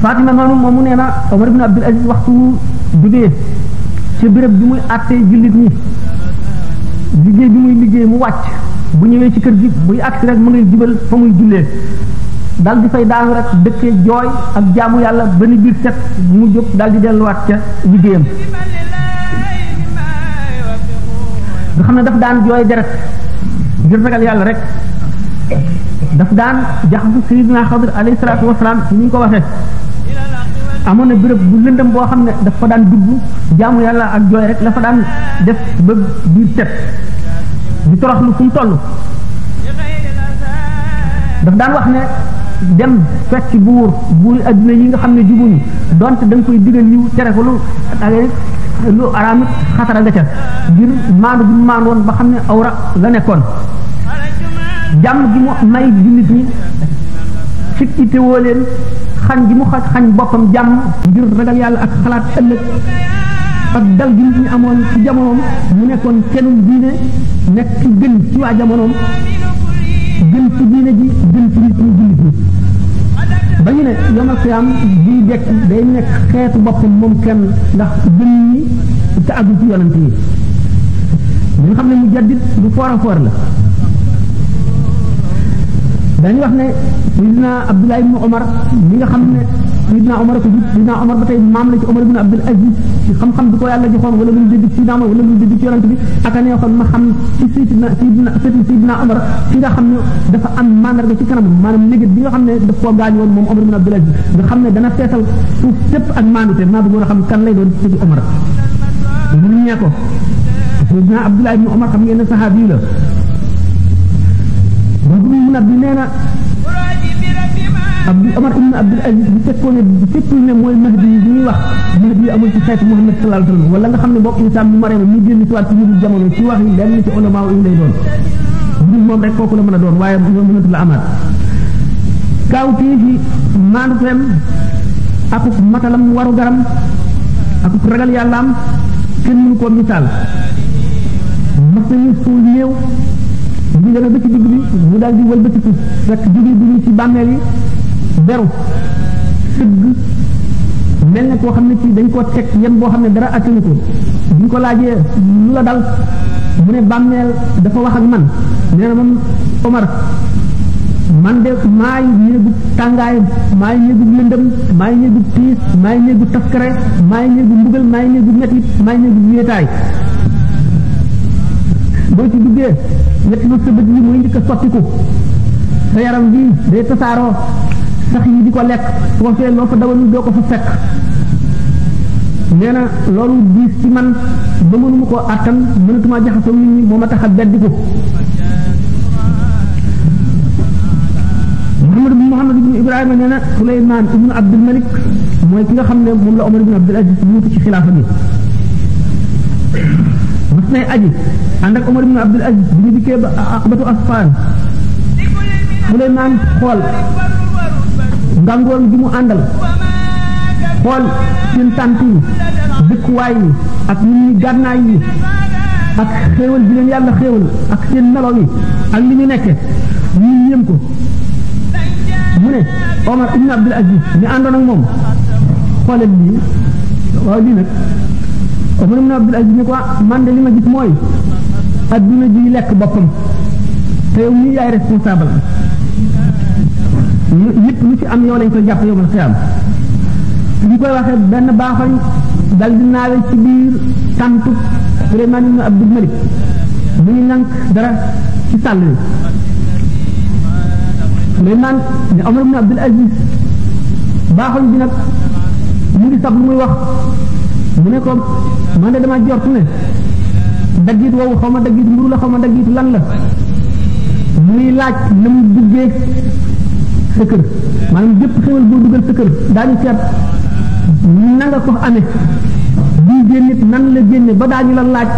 Fatima noonu moomu nee na Omar ibn Abdul Aziz waxtu jógee ci béréb bi muy àttee jullit ñi liggéey bi muy liggéey mu wàcc bu ñëwee ci kër gi buy agsi rek mu ngay jubal fa muy jullee dal di fay daanu rek dëkkee jooy ak jaamu yàlla ba ni biir set mu jóg dal di delluwaat ca liggéeyam nga xam ne daf daan jooy deret ngir ragal yàlla rek daf daan jaxasu Sayyidina Xadir alayhi salaatu wasalaam ni ñu ko waxee amoon na béréb bu lëndëm boo xam ne daf fa daan dugg jaamu yàlla ak jooy rek la fa daan def ba biir set di toroxlu fu mu toll daf daan wax ne dem fekk buuri adduna yi nga xam ne jubuñu donte da nga koy digal liw tere ko lu araamit xatara nga ca ngir maandu bi mu maandu woon ba xam ne awra la nekkoon jàmm gi mu may jullit ñi fit itewoo leen xañ gi mu xañ boppam jàmm ngir ragal yàlla ak xalaat ëllëg ak dal gi ñu amoon ci jamonoom mu nekkoon kennum diine nekk ci gën ci waa jamonoom gën ci diine ji gën ci nit ñi jullit ñi ba ñu ne yomal xiyaam buy dekk day nekk xeetu boppam moom kenn ndax gën ñi te àggu ci yonent yi ñu xam ne mu jaddit du foor a foor la dañu wax ne Sayyidina Abdullah ibn Omar mi nga xam ne Sayyidina Omar ko jub Sayyidina Omar ba tey maam la ci Omar ibn Abdul Aziz ci xam-xam bi ko yàlla joxoon wala lu dégg ci Sayyidina Omar wala lu dégg ci yonent bi ak a neexoon ma xam ci Sayyidina Omar fi nga xam ne dafa am mandarga ci kanam maanaam léegi bi nga xam ne daf koo gaañ woon moom Omar ibn Abdul Aziz nga xam ne dana feesal suuf sépp ak maandute maa bëggoon a xam kan lay doon ci Omar ñu ñee ko Sayyidina Abdullah ibn Omar xam ngeen ne saxaabi la boobu mu nag nee na Omar ibn Abdul Aziz bu fekkoon ne mooy Mahdi yi ñuy wax Mahdi yi amul ci xeetu Muhammad sallallahu alayhi wasallam wala nga xam ne bokk insaan bu maree mu génn ci waat ci ñu jamono ci wax yi lenn ci ulama yi lay doon bu moom rek kooku la mën a doon waaye mënatu la amaat kaaw tii fi maanduteem akuk matalam waru garam akuk ragal yàllaam kenn mënu koo misaal mas nañu suul néew bu demee ba ci digg bi mu daal di wëlbatiku fekk jóge bi ñu ci bàmmeel yi beru sëgg mel ne koo xam ne ci dañ koo teg yem boo xam ne dara attanu ko buñ ko laajee lu la dal mu ne bàmmeel dafa wax ak man nee na man Omar man de maay néegu tàngaay maay néegu lëndëm maay néegu tiis maay néegu taskare maay néegu mbugal maay néegu metit maay néegu wéetaay boo ci duggee ñetti na sa bët yi mooy njëkk a sottiku sa yaram bi day tasaaroo sax yi di ko lekk su ko fee loo fa dawalul doo ko fa fekk nee na loolu diis ci man ba mënuma koo àttan mënatuma jaxasoo nit ñi moo ma tax a beddi ko Muhammad ibn Ibrahima nee na Suleymaan ibn Abdul Malik mooy ki nga xam ne moom la Omar ibn Abdul Aziz wuutu ci xilaafa bi mas nay aji ànd ak Omar ibn Abdul Aziz bi ñu dikkee ba aqbatu asfaan Suleymaan xool ngàngoor gi mu àndal xool seen tànt yi dëkkuwaay yi ak nit ñi gànnaay yi ak xéewal bi leen yàlla xéewal ak seen melo yi ak li ñu nekke ñu yéem ko mu ne Omar ibn Abdul Aziz ñu àndoon ak moom xoolal lii waaw lii nag Omar ibn Abdul Aziz ne ko man de li ma gis mooy adduna ji lekk boppam te yow mii yaay responsable yëpp lu ci am yow lañ koy jàpp yow man xiyam ñu koy waxee benn baaxoñ dal di naawe ci biir tàntu Suleymaan ibn Abdul Malik mu ngi nank dara ci sàll yi Suleymaan ne Omar ibn Abdul Aziz baaxoñ bi nag mu ngi sab lu muy wax mu ne ko man de dama jortu ne daggit woowu xaw ma daggit mburu la xaw ma daggit lan la muy laaj na mu duggee sa kër maanaam jëpp xewal boo dugal sa kër daañu seet na nga ko amee bii génne nan la génne ba daañu la laaj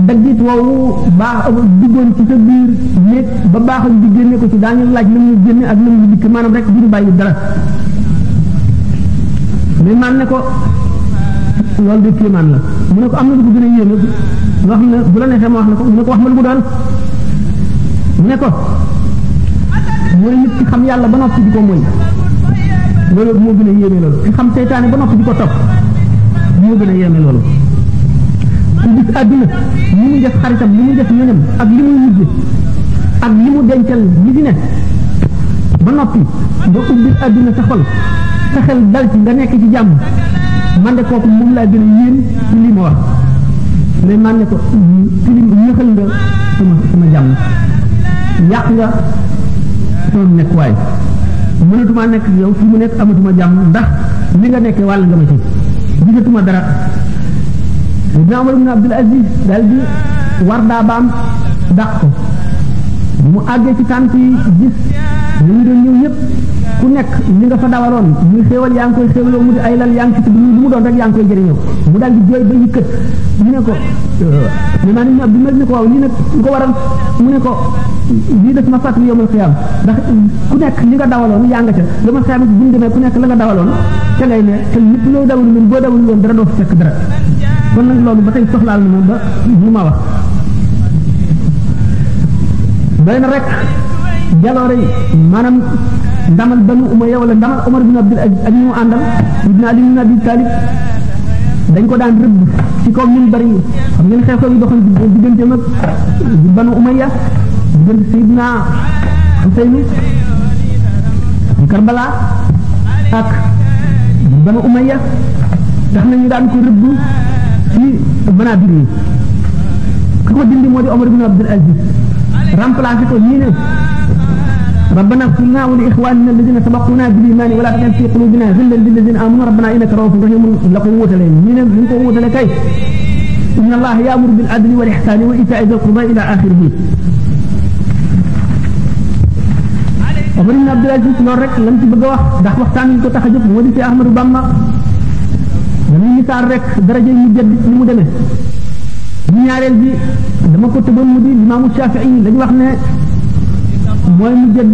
daggit woowu baax duggoon ci sa biir néeg ba baaxoon bi génne ko ci daañu la laaj na mu génne ak na mu dikk maanaam rek duñu bàyyi dara mais man ne ko loolu de kéemaan la mu ne ko am na lu ko gën a yéeme loo xam ne bu la neexee ma wax na ko mu ne ko wax ma lu mu doon mu ne ko mooy nit ki xam yàlla ba noppi di ko mooy loolu moo gën a yéeme loolu ki xam seytaane ba noppi di ko topp moo gën a yéeme loolu ku gis àdduna li muy def xaritam li muy def ñoñam ak li muy mujj ak li mu dencal li fi ne ba noppi nga ubbi àdduna sa xol sa xel dal ci nga nekk ci jàmm man de kooku moom laa gën a yéen ci lii ma wax mais man ne ko tilim ñëxal nga sama jàmm yàq nga sama nekkuwaay mënatuma nekk yow fi mu nekk amatuma jàmm ndax li nga nekkee wàll nga ma ci gisatuma dara Ibn Umar ibn Abdul Aziz daal di war daa baam dàq ko mu àggee ci tànk yi gis li ñu doon ñëw ñëpp ku nekk li nga fa dawaloon muy xéewal yaa ngi koy xéewaloo mu di ay lal yaa ngi ci tudd lu mu doon rek yaa ngi koy jëriñoo mu daal di jooy ba yëkkat ñu ne ko Limaan ibn Abdul Malik ne ko waaw lii nag lu ko waral mu ne ko lii def ma fàttali yawmal xiyaam ndax ku nekk li nga dawaloon yaa nga ca yawmal xiyaam bu ñu demee ku nekk la nga dawaloon ca ngay ne te lépp loo dawal loon boo dawal loon dara doo fa fekk dara kon nag loolu ba tey soxlaal na ma ba lu ma wax doy na rek jaloore yi maanaam ndamal Banu Umayya wala ndamal Umar bin Abdul Aziz ak ñu mu àndal Ibn Ali ibn Abi Talib dañ ko daan rëbb ci kaw min bari xam ngeen xew-xew yi doxoon digganteem ak Banu Umayya diggante Seydina Husayn ci Karbala ak Banu Umayya tax nañu daan ko rëbb ci Manabir yi ki ko dindi moo di Umar bin Abdul Aziz remplacé ko ñii ne ربنا اغفر لنا ولاخواننا الذين سبقونا بالايمان ولا تجعل في قلوبنا غلا للذين امنوا ربنا انك رؤوف رحيم لكم وتلين من انكم وتلكاي ان الله يامر بالعدل والاحسان وايتاء ذي القربى الى اخره Omar ibn Abdul Aziz loolu rek lañ ci bëgg a wax ndax waxtaan yi ko tax a jóg moo di ci Ahmadou Bamba dañuy misaal rek daraja yi jëdd ni mu demee bu ñaareel bi dama ko tëbal mu di Imaamu Shafii dañu wax ne mooy mu jëdd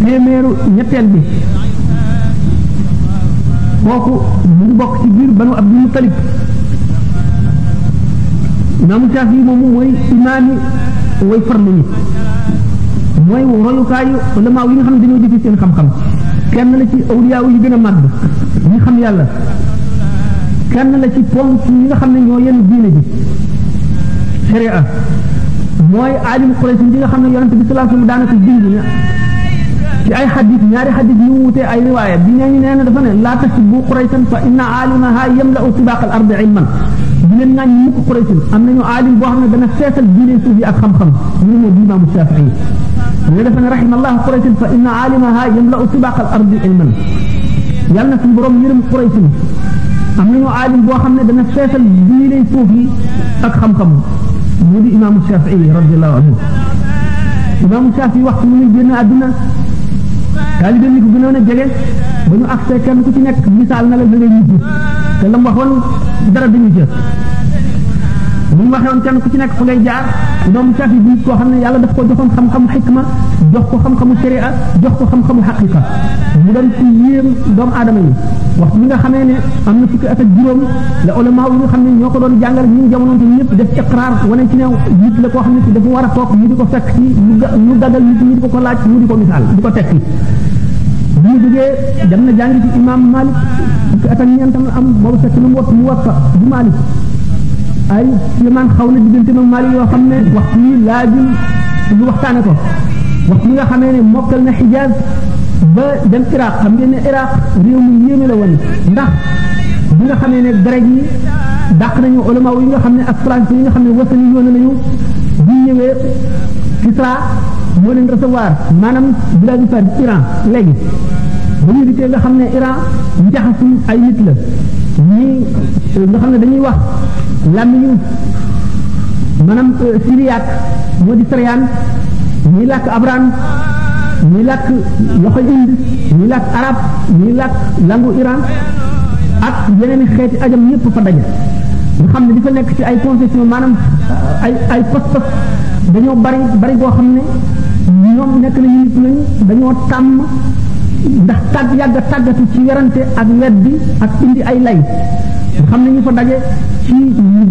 téeméeru ñetteel bi kooku mu ngi bokk ci biir Banu Abdul Muttalib Imaamu Shafii moomu mooy imaami way farlu ñi mooy royukaayu ulamaaw yi nga xam ne dañoo jëfe seen xam-xam kenn la ci awliyaaw yi gën a màgg ñi xam yàlla kenn la ci ponk ñi nga xam ne ñoo yenn diine ji sharia mooy aalim Quraysh bi nga xam ne yonente bi sallallahu alayhi wasallam daanaka bind na ci ay xadis ñaari xadis yu wutee ay riwaaya bi nee ñu nee na dafa ne laa tasubbu Qurayshan fa inna aalimaha yamla'u sibaqal ardi ilman di leen naan mukk Quraysh am nañu aalim boo xam ne dana feesal diine suuf yi ak xam-xam ñu ne moo di Imaamu Shafii ñu dafa ne rahimallahu Qurayshan fa inna aalimaha yamla'u sibaqal ardi ilman yàlla na suñu borom yërëm Quraysh am nañu aalim boo xam ne dana feesal diine suuf yi ak xam-xam mu di Imaamu Shafii radiyallahu anhu Imaamu Shafii waxtu mu ngi génn àdduna taalibe yi ko gënoon a jege ba ñu accès kenn ku ci nekk misaal na la da ngay mujj te la mu waxoon dara dañu jëf bu ñu waxee woon kenn ku ci nekk fa ngay jaar Imaamu Shafii bi koo xam ne yàlla daf ko joxoon xam-xamu xikma jox ko xam-xamu sharia jox ko xam-xamu xaqiqa mu doon ci yéem doomu aadama yi waxtu bi nga xamee ne am na fukki at ak juróom la ulama yi nga xam ne ñoo ko doon jàngal ñun jamono te ñëpp def iqraar wane ci ne nit la koo xam ne ci dafa war a toog ñu di ko fekk ci ñu dagal nit ñi di ko laaj mu di ko misaal di ko tekki bi ñu jógee dem na jàngi ci imam Malik fukki at ak ñeentam am boobu fekk na mu wax bu Malik ay limaan xaw na diggante mag Malik yoo xam ne waxtu yi laajul ñu waxtaane ko waxtu bi nga xamee ne mokkal na Xijaaz ba dem Iraq xam ngeen ne Iraq réew mu yéeme la woon ndax bi nga xamee ne grec yi dàq nañu ulama yi nga xam ne ak français yi nga xam ne wasani yoon nañu bu ñëwee Kisra moo leen recevoir maanaam biladu Fars Iran léegi ba ñu dikkee nga xam ne Iran njaxasu ay nit la ñii nga xam ne dañuy wax làmmiñu maanaam syriaque moo di Syrian ñuy làkk abran ñuy làkk loxo indi ñuy làkk arab ñuy làkk langu Iran ak yeneen xeeti ajam ñëpp fa daje nga xam ne di fa nekk ci ay confession maanaam ay pas-pas dañoo bari boo xam ne ñoom nekk nañu nit lañu dañoo tàmm ndax yàgg tàggatu ci werante ak weddi ak indi ay lay nga xam ne ñu fa daje ci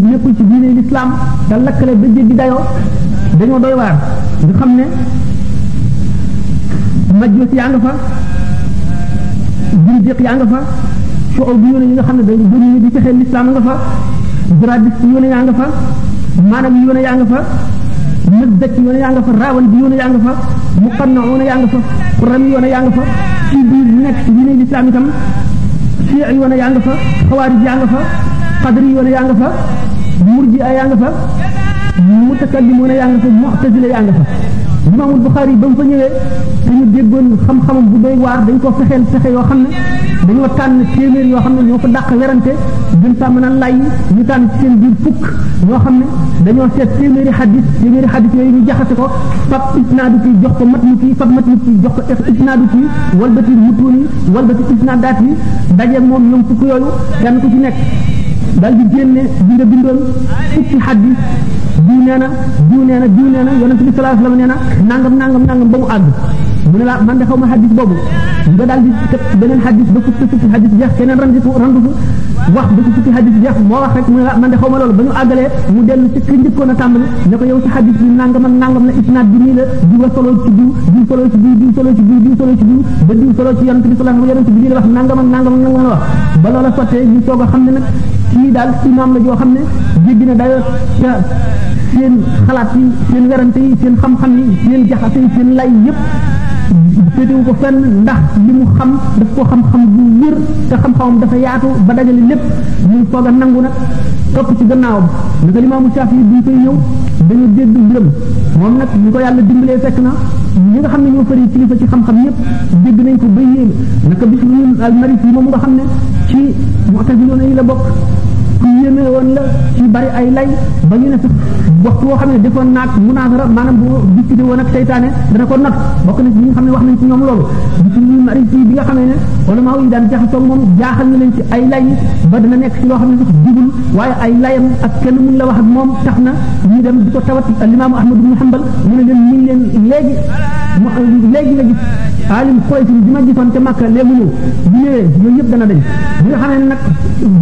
nekkul ci diine l'islam te lakkale ba jéggi dayoo dañoo doy waar nga xam ne majjoos yaa nga fa bindiq yaa nga fa soo bi yoone yi nga xam ne dañu bëri di fexee l'islam nga fa gradis yoone yaa nga fa maanaam yoone yaa nga fa mëddak yoone yaa nga fa rawan bi yoone yaa nga fa muqannauna yaa nga fa quram yoone yaa nga fa ci biir nekk ci diine l'islam itam ci yoone yaa nga fa xawaarij yaa nga fa qadri yoone yaa nga fa murji yaa nga fa mutakallimuna yaa nga fa mu'tazila yaa nga fa Imaamul Buxaari ba mu fa ñëwee te ñu déggoon xam-xamam bu doy waar dañ ko fexeel fexe yoo xam ne dañoo tànn téeméer yoo xam ne ñoo ko dàq werante gën saa mën a lay ñu tànn ci seen biir fukk ñoo xam ne dañoo seet téeméeri xadis yooyu ñu jaxase ko fab isnaadu kii jox ko matnu kii fab matnu kii jox ko isnaadu kii walbati mutuun yi walbati isnaadaat yi daje moom ñoom fukk yooyu kenn ku ci nekk dal di génne bi nga bindoon fukki xadis diw nee na yonent bi sallallahu alayhi wasallam nee na nangam ba mu àgg mu ne la man de xaw ma xadis boobu nga daal di teg beneen xadis ba fukki xadis jeex keneen randu wax ba fukki xadis jeex moo wax rek mu ne la man de xaw ma loolu ba ñu àggalee mu dellu ci ki njëkkoon a tàmbali ne ko yow ci xadis bi nangam la isnaad bi nii la diw solo ci diw solo ci diw solo ci diw solo ci diw ba diw solo ci yonent bi sallallahu alayhi wasallam yonent bi nii la wax nangam la wax ba loola sottee ñu soog a xam ne nag kii daal imaam la joo xam ne jéggi na dayo ca seen xalaat yi seen werante yi seen xam-xam yi seen jaxase yi seen lay yëpp féetewu ko fenn ndax li mu xam daf ko xam-xam bu wér te xam-xamam dafa yaatu ba dajale lépp ñu soog a nangu nag topp ci gannaawam naka Limaamu Shaafi yi buñ koy ñëw dañu dégg mbiram moom nag ñu ko yàlla dimbalee fekk na ñi nga xam ne ñoo fari kilifa ci xam-xam yëpp dégg nañ ko ba yéeme naka Bishr al-Marisi moom nga xam ne ci mu'taziloona yi la bokk ku yéeme woon la ci bari ay lay ba ñu ne sax waxtu woo xam ne defoon naag munaazara maanaam bu discuté woon ak seytaane dana ko not bokk na ci ñi nga xam ne wax nañ ci ñoom loolu Bishr bi nga xamee ne ulama yi daan jaxasoo moom jaaxal na leen ci ay lay ba dana nekk ci loo xam ne sax jubul waaye ay layam ak kenn mun la wax ak moom tax na ñu dem di ko tawat al-Imaamu Ahmad ibn Hanbal mu ne leen ñu ngi leen léegi nga gis alim Quraysh bi ma gisoon te Makka léegi ñëw bu ñëwee yooyu yëpp dana dañ bi nga xam ne nag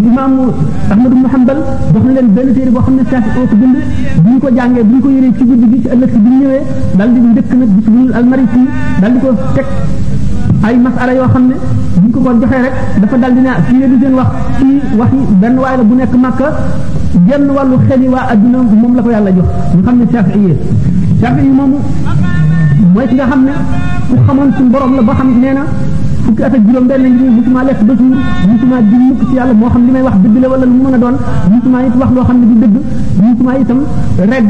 Imaamu Ahmad ibn Hanbal jox na leen benn téere boo xam ne Shaafi oo ko bind bu ñu ko jàngee bu ñu ko yëree ci guddi gi ci ëllëg si bi ñu ñëwee daal di ndëkk nag Bishr al-Marisi daal di ko teg ay masala yoo xam ne bu ñu ko joxee rek dafa daal di ne fii du seen wax ci wax yi benn waay la bu nekk Makka genn wàllu xel yi waa adduna moom la ko yàlla jox ñu xam ne Shaafi yi moomu mooy ki nga xam ne ku xamoon suñu borom la ba xam nee na fukki at ak juróom benn ngi musuma lekk ba suur musuma di mukk ci yàlla moo xam li may wax dëgg la wala lu mu mën a doon musuma it wax loo xam ne du dëgg musuma itam regg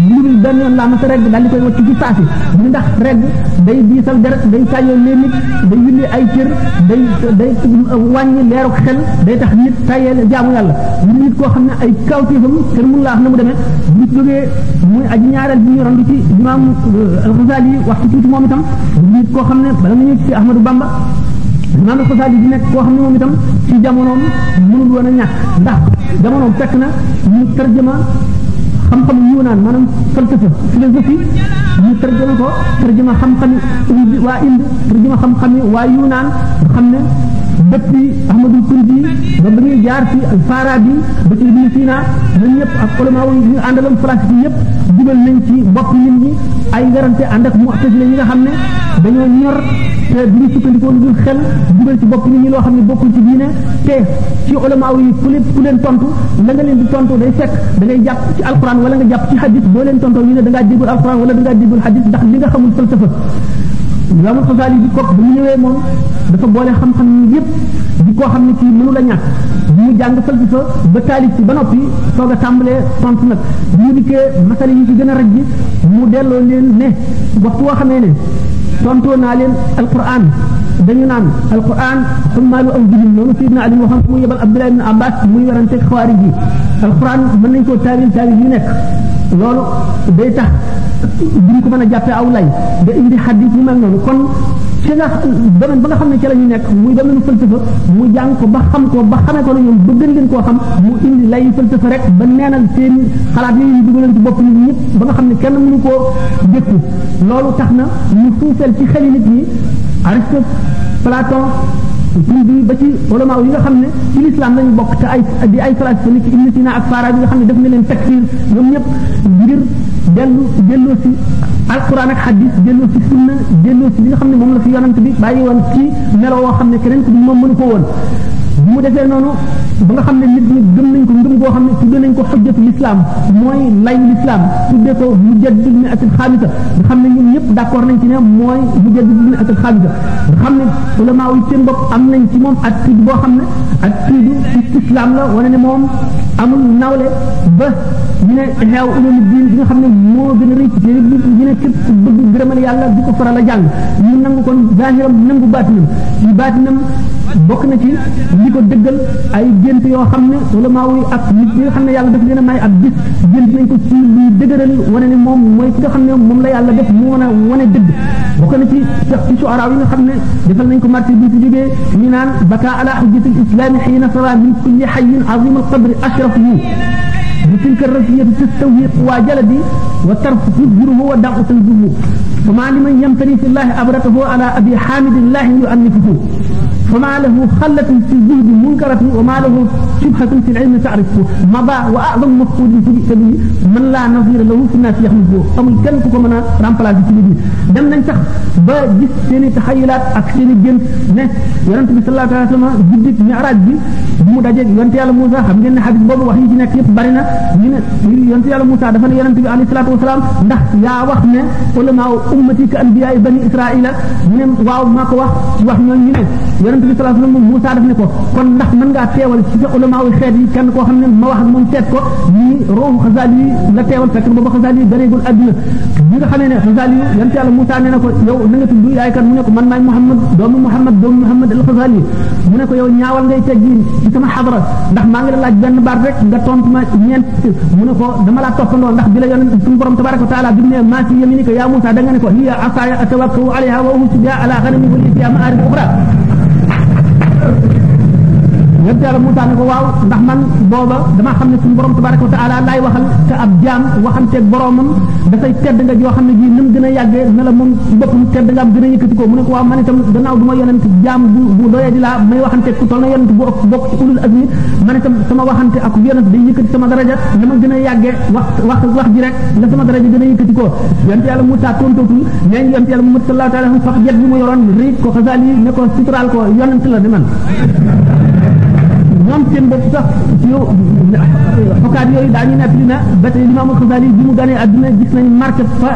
lu dul benn yoon laa ma sa regg daal di koy wacc ci saasi mu ndax regg day diisal deret day tàyyoo leen nit day yulli ay cër day wàññi leeruk xel day tax nit tàyyee jaamu yàlla lu nit koo xam ne ay kawtéefam kenn mun laa wax na mu demee bu jógee muy aji ñaareel bi ñu randu ci imam al-Ghazali wax ci tuuti moom itam nit koo xam ne bala nga ñëw ci Ahmadou Bamba Imaam al-Xasaali di nekk koo xam ne moom itam ci jamonoom mënul woon a ñàkk ndax jamonoom fekk na ñu tarjama xam-xamu Yunaan maanaam falsafa philosophie ñu tarjama xam-xami waa Inde tarjama xam-xami waa Yunaan nga xam ne depuis Ahmadul Kundi ba ba ñuy jaar ci al-Farabi ba ci Ibn Sina ñun ñëpp ak ulama yi ñu àndaloon philosophie yëpp dugal nañ ci bopp nit ñi ay werante ànd ak mu'tazila yi nga xam ne dañoo ñor te duñu sukkandikoo lu dul xel dugal ci bopp nit ñi loo xam ne bokkul ci diine te ci ulama yi ku leen tontu la nga leen di tontu day fekk da ngay jàpp ci alquran wala nga jàpp ci hadith boo leen tontoo ñu ne da ngaa déggul alquran wala da ngaa déggul hadith ndax li nga xamul falsafa Imaam al-Xasaali bi kook bu mu ñëwee moom dafa boole xam-xam yi yëpp di koo xam ne ci mënu la ñàkk mu jàng falsafa ba taalif ci ba noppi soog a tàmbalee tontu nag bu ñu dikkee masala yi ci gën a raj ji mu delloo leen ne waxtu woo xamee ne tontoo naa leen alquran dañu naan alquran xummaalu aw jibin noonu Seydina Ali waxam mu yebal Abdullah ibn Abbas muy waranteeg xawaarij yi alquran mën nañ koo taawil yu nekk loolu day tax duñ ko mën a jàppee aw lay da indi xadis yu mel noonu kon ci nga domaine ba nga xam ne ci la ñu nekk muy domaine falsafa mu jàng ko ba xam ko ba xamee ko na ñoom ba gën leen koo xam mu indi lay falsafa rek ba neenal seen xalaat yi ñu dugaleen ci bopp nit ñëpp ba nga xam ne kenn mënu koo dékku loolu tax na mu suufeel ci xeli nit ñi Aristote Platon bi ba ci ulama yi nga xam ne ci l'islam lañu bokk te ay falasifa ni ci Ibn Sina ak Farabi nga xam ne def na leen takfir ñoom ñëpp ngir delloo si alquran ak hadis delloo si sunna delloo si li nga xam ne moom la fi yonent bi bàyyi woon ci melo woo xam ne keneen ku moom mënu ko woon bu mu defee noonu ba nga xam ne nit ñi gëm nañ ko ngëm goo xam ne tudde nañ ko xujjatu l'islam mooy layu l'islam tudde ko mujaddid ni atil xaamisa nga xam ne ñun ñëpp d'accord nañ ci ne mooy mujaddid ni atil xaamisa nga xam ne ulama yi seen bopp am nañ ci moom ak tudd boo xam ne ak tudd islam la wane ne moom amul nawle ba ñu ne xeew ulama diin bi nga xam ne moo gën a rëy ci ñu ne képp ku bëgg gërëmal yàlla di ko faral a jàng ñu nangu kon zahiram nangu baatinam ci baatinam bokk na ci li ko dëggal ay gént yoo xam ne ulama yi ak nit ñi nga xam ne yàlla daf leen a may ak bis gént nañ ko ci luy dëgëral wane ne moom mooy ki nga xam ne moom la yàlla def mu mën a wane dëgg bokk na ci ci suara yi nga xam ne defal nañ ko martyr bi fi jógee ñu naan baka ala hujjati al islam xiina sara min kulli xayin azim al qadri ashrafuhu بتلك الرزية تستوي قوى جلدي وترف تزجره ودع تنزه فما لمن يمتري في الله أبرته على أبي حامد الله يؤنفه فما له خلة في الزهد منكرة وما له شبهة في العلم تعرفه مضى وأعظم مفقود في به من لا نظير له في الناس يحمده أمل كان كوكو منا رامبلاج في به dem nañ sax ba gis seeni taxayulaat ak seeni gént ne yonent bi sallallahu alayhi wa sallam guddi mi'raj bi bu mu dajeeg yonent yàlla Moussa xam ngeen ne xadis boobu wax yi ci nekk yëpp bari na ñu ne yonent yàlla Moussa dafa ne yonent bi alayhi salaatu wasalaam ndax yaa wax ne ulama ummati ka anbiyaay bani israila mu ne waaw maa ko wax ci wax ñooñu ñu ne yonent bi sallallahu alayhi wa sallam Moussa daf ne ko kon ndax mën ngaa teewal ci sa ulama yu xeet yi kenn koo xam ne ma wax ak moom seet ko nii roohu Xasaali yi la teewal fekk booba Xasaali yi gareegul àdduna bi nga xamee ne Xasaali yi yonent yàlla Moussa nee na ko yow na nga tudd yaay kan mu ne ko man maay Muhammad doomu Muhammad al-Xasaali mu ne ko yow ñaawal ngay teggi ci sama xadra ndax maa ngi la laaj benn baat rek nga tontu ma ñeent mu ne ko dama laa toppandoo ndax bi la yonent suñu borom tabaraka wa taala bi ne maa fi yaminika yaa Moussa da nga ne ko hiya asaaya atawakkau alayha wa uhussu biha ala ghanami wa li fiha ma'arib ukhra yonent yàlla Moussa ne ko waaw ndax man booba damaa xam ne suñu borom tabaraka wa taala laay waxal te ab jaam waxanteeg boromam dafay tedd nga joo xam ne ji ni mu gën a yàggee na la moom ci boppam tedd nga am gën a yëkkati ko mu ne ko waaw man itam gannaaw du ma yonent jaam bu doyee di laa may waxanteeg ku toll na yonent bu bokk ci ulul azmi man itam sama waxante ak yonent day yëkkati sama daraja na ma gën a yàggee wax ji rek la sama daraja gën a yëkkati ko yonent yàlla Moussa tontootul nee yonent yàlla Muhammad sallallahu alayhi wa sallam sax jet bi mu yoroon riit ko Xasaali ne ko suturaal ko yonent la di man ñoom seen bopp sax ci xokaat yooyu daañu nekk li na ba tey Imaam Xasaali bi mu ganee àdduna gis nañ marqué fa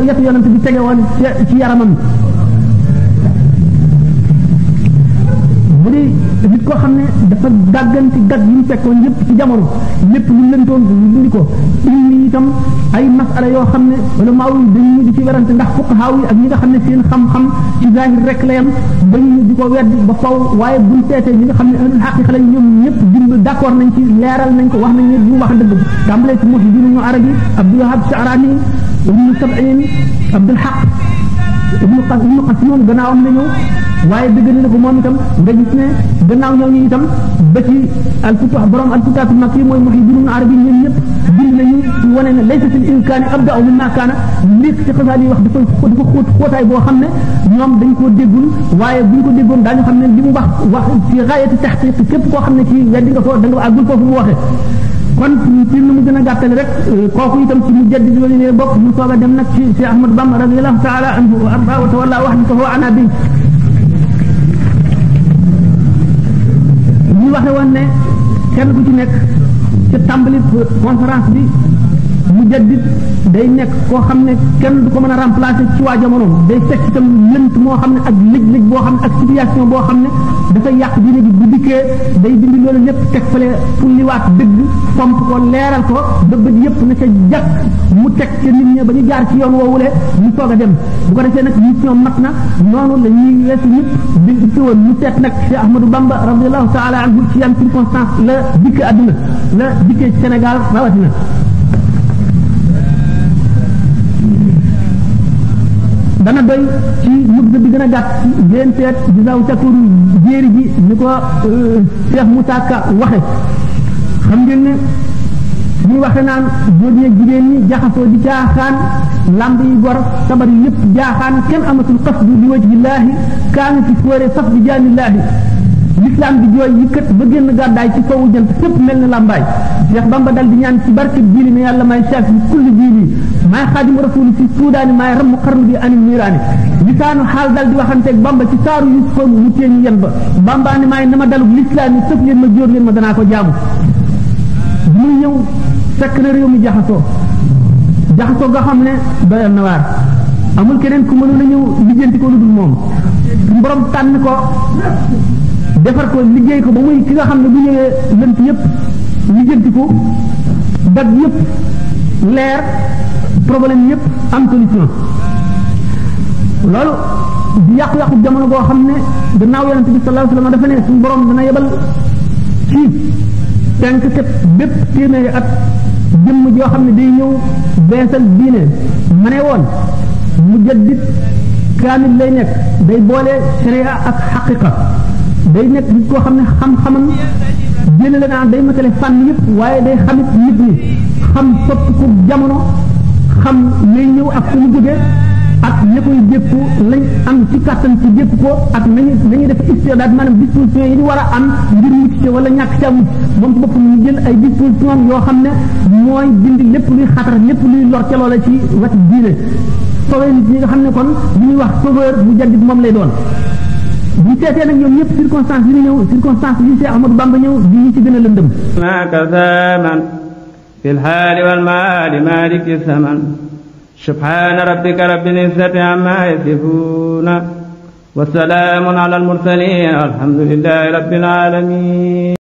yetu yonent bi tege woon ci yaramam mu di nit koo xam ne dafa gàgganti gàgg yi mu fekkoon yëpp ci jamono lépp lu lëntoon lu dindi ko ilmi itam ay masala yoo xam ne wala maaw dañu di ci werante ndax fuqahaa yi ak ñi nga xam ne seen xam-xam ci zahir rek la yam dañu di ko weddi ba faw waaye buñ seetee ñi nga xam ne ahlul haqiqa lañ ñoom ñëpp bind d'accord nañ ci leeral nañ ko wax nañ ne ñu wax dëgg tàmbalee ci Muhyiddin Ibn Arabi Abdul Wahhab Sha'rani Ibn Sab'in Abdul Haq Ibn Qasim moom gannaawam la ñëw waaye dëgg na ko moom itam nga gis ne gannaaw ñooñu itam ba ci al-futuh borom al-futuhat al-makki mooy Muhyiddin Ibn Arabi ñoom ñëpp bind nañu ci wane ne laysa fil imkaani abda'u mimma kaana li ci Xasaali wax dafa xóot xóotaay boo xam ne ñoom dañ koo déggul waaye buñ ko déggoon daañu xam ne li mu wax ci gaayati tahqiq képp koo xam ne ci weddi nga ko da nga àggul foofu mu waxee kon ci lu mu gën a gàttale rek kooku itam ci mu jaddi bi ne bokk mu soog a dem nag ci Cheikh Ahmad Bamba radiyallahu ta'ala anhu wa arda wa tawalla wahdahu ana bi ñu waxe woon ne kenn ku ci nekk ci tàmbali conférence bi mu jaddit day nekk koo xam ne kenn du ko mën a remplacer ci waa jamono day fekk itam lënt moo xam ne ak lëj-lëj boo xam ne ak situation boo xam ne dafay yàq diine gi bu dikkee day dindi loolu lépp teg fale fulliwaat dëgg fomp ko leeral ko dëbbët yépp na ca jàkk mu teg ca nit ñi ba ñu jaar ci yoon woowule mu soog a dem bu ko defee nag mission mat na noonu la ñuy weesu ñëpp di fi woon mu seet nag Cheikh Ahmadou Bamba radiyallahu ta'ala anhu ci yan circonstance la dikkee àdduna la dikkee Sénégal rawatina dana doy ci mugg bi gën a gàtt ngeen seet gisaw cakur jéeri ji ni ko Cheikh Moussa Ka waxe xam ngeen ne ñuy waxe naan góor ñi jigéen ñi jaxasoo di caaxaan lamb yi gor sabar yi yëpp jaaxaan kenn amatul qasdu bi wajhillaahi kaana ci fóore saf bi jaanillaahi l'islam di jooy yëkkat ba génn gàddaay ci sowu jant fépp mel na lambaay Cheikh Bamba dal di ñaan ci barke jiili ne yàlla may chef bi kulli jiili maay xaadimu rasul fi suudaani maay ramm xarnu bi anil niiraani lisaanu xaal dal di waxanteeg bamba ci saaru yusufa mu téeñu yen ba bamba ni maay nama dalub lislaam yi tëf leen ma jóor leen ma danaa ko jaamu muy ñëw fekk na réew mi jaxasoo nga xam ne doyal na waar amul keneen ku mënoon a ñëw lijjanti ko lu dul moom borom tànn ko defar ko liggéey ko ba muy ki nga xam ne bu ñëwee lënt yëpp lijjanti ko dag yëpp leer problème yëpp am solution loolu di yàqu-yàqu jamono boo xam ne gannaaw yonente bi sallallahu alayhi wasallam dafa ne suñu borom dana yebal ci tenk kat bépp téeméeri at jëmm joo xam ne day ñëw beesal diine ma ne woon mujaddid kaamil lay nekk day boole sharia ak xaqiqa day nekk nit koo xam ne xam-xamam jëlee la naan day matale fànn yëpp waaye day xamit nit ñi xam soppiku jamono xam lay ñëw ak fu mu jóge ak ña koy dékku lañ am ci kàttan ci dékku ko ak nañu def istidaad maanaam disposition yi ñu war a am ngir mucc ci wala ñàkk ca mucc moom ci boppam ñu jël ay disposition yoo xam ne mooy dindi lépp luy xatar lépp luy lor ca loola ci wet diine sauver nit ñi nga xam ne kon li ñuy wax sauveur mu jaddit moom lay doon bu seetee nag ñoom ñëpp circonstance yi ñu ñëw circonstance yi Cheikh Ahmadou Bamba ñëw di ñu ci gën a lëndëm في الحال والمال مالك الثمن سبحان ربك رب العزة عما يصفون وسلام على المرسلين والحمد لله رب العالمين